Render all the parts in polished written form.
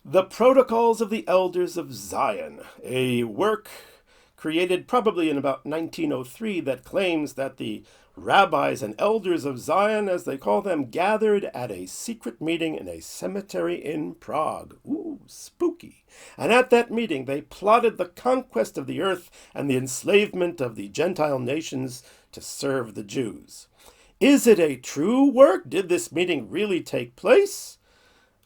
The Protocols of the Elders of Zion, a work created probably in about 1903 that claims that the rabbis and elders of Zion, as they call them, gathered at a secret meeting in a cemetery in Prague. Ooh, spooky. And at that meeting, they plotted the conquest of the earth and the enslavement of the Gentile nations to serve the Jews. Is it a true work? Did this meeting really take place?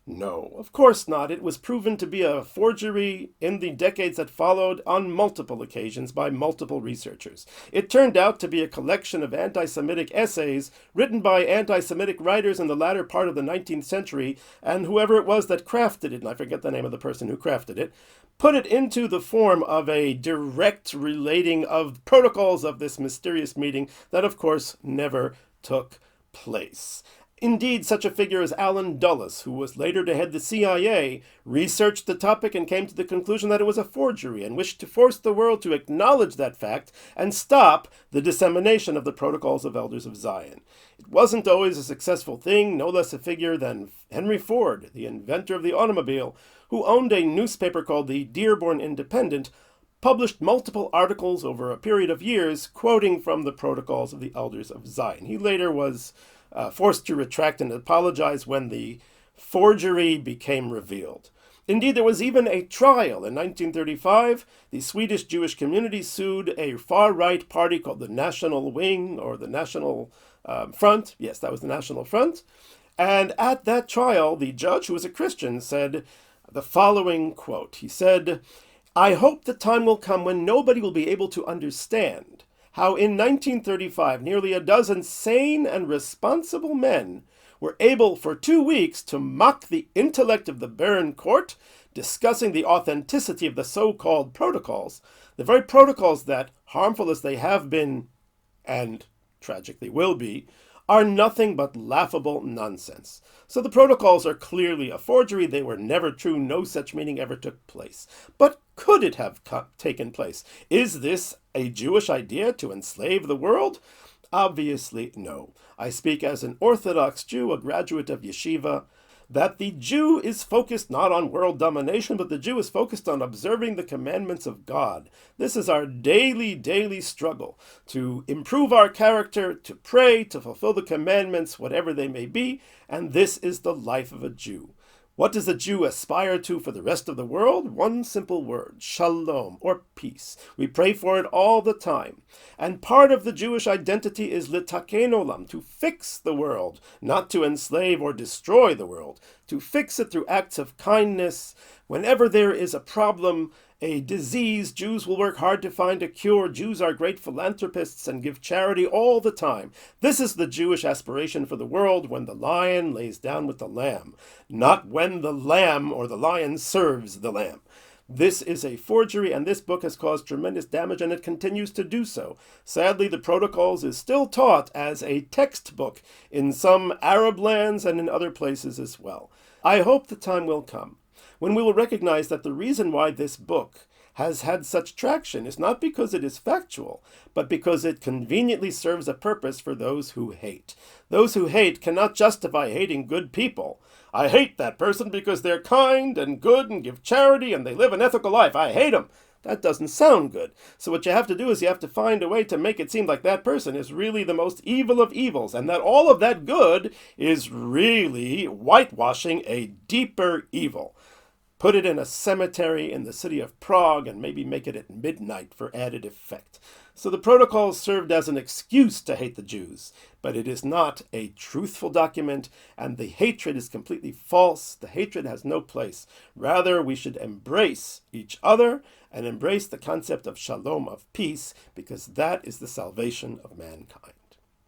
No, of course not. It was proven to be a forgery in the decades that followed on multiple occasions by multiple researchers. It turned out to be a collection of anti-Semitic essays written by anti-Semitic writers in the latter part of the 19th century, and whoever it was that crafted it, and I forget the name of the person who crafted it, put it into the form of a direct relating of protocols of this mysterious meeting that, of course, never took place. Indeed, such a figure as Allen Dulles, who was later to head the CIA, researched the topic and came to the conclusion that it was a forgery and wished to force the world to acknowledge that fact and stop the dissemination of the Protocols of Elders of Zion. It wasn't always a successful thing, no less a figure than Henry Ford, the inventor of the automobile, who owned a newspaper called the Dearborn Independent, published multiple articles over a period of years quoting from the Protocols of the Elders of Zion. He later was forced to retract and apologize when the forgery became revealed. Indeed, there was even a trial. In 1935, the Swedish Jewish community sued a far-right party called the National Wing, or the National Front. Yes, that was the National Front. And at that trial, the judge, who was a Christian, said the following quote. He said, "I hope the time will come when nobody will be able to understand how in 1935 nearly a dozen sane and responsible men were able for 2 weeks to mock the intellect of the Baron Court, discussing the authenticity of the so-called protocols, the very protocols that, harmful as they have been, and tragically will be, are nothing but laughable nonsense. So the protocols are clearly a forgery. They were never true. No such meeting ever took place. But could it have taken place? Is this a Jewish idea to enslave the world? Obviously, no. I speak as an Orthodox Jew, a graduate of yeshiva, that the Jew is focused not on world domination, but the Jew is focused on observing the commandments of God. This is our daily struggle to improve our character, to pray, to fulfill the commandments, whatever they may be, and this is the life of a Jew. What does a Jew aspire to for the rest of the world? One simple word, shalom, or peace. We pray for it all the time. And part of the Jewish identity is litaken olam, to fix the world, not to enslave or destroy the world, to fix it through acts of kindness. Whenever there is a problem, a disease, Jews will work hard to find a cure. Jews are great philanthropists and give charity all the time. This is the Jewish aspiration for the world when the lion lays down with the lamb, not when the lamb or the lion serves the lamb. This is a forgery, and this book has caused tremendous damage, and it continues to do so. Sadly, the Protocols is still taught as a textbook in some Arab lands and in other places as well. I hope the time will come when we will recognize that the reason why this book has had such traction is not because it is factual, but because it conveniently serves a purpose for those who hate. Those who hate cannot justify hating good people. I hate that person because they're kind and good and give charity and they live an ethical life. I hate them. That doesn't sound good. So what you have to do is you have to find a way to make it seem like that person is really the most evil of evils, and that all of that good is really whitewashing a deeper evil. Put it in a cemetery in the city of Prague and maybe make it at midnight for added effect. So the Protocols served as an excuse to hate the Jews, but it is not a truthful document, and the hatred is completely false. The hatred has no place. Rather, we should embrace each other and embrace the concept of shalom, of peace, because that is the salvation of mankind.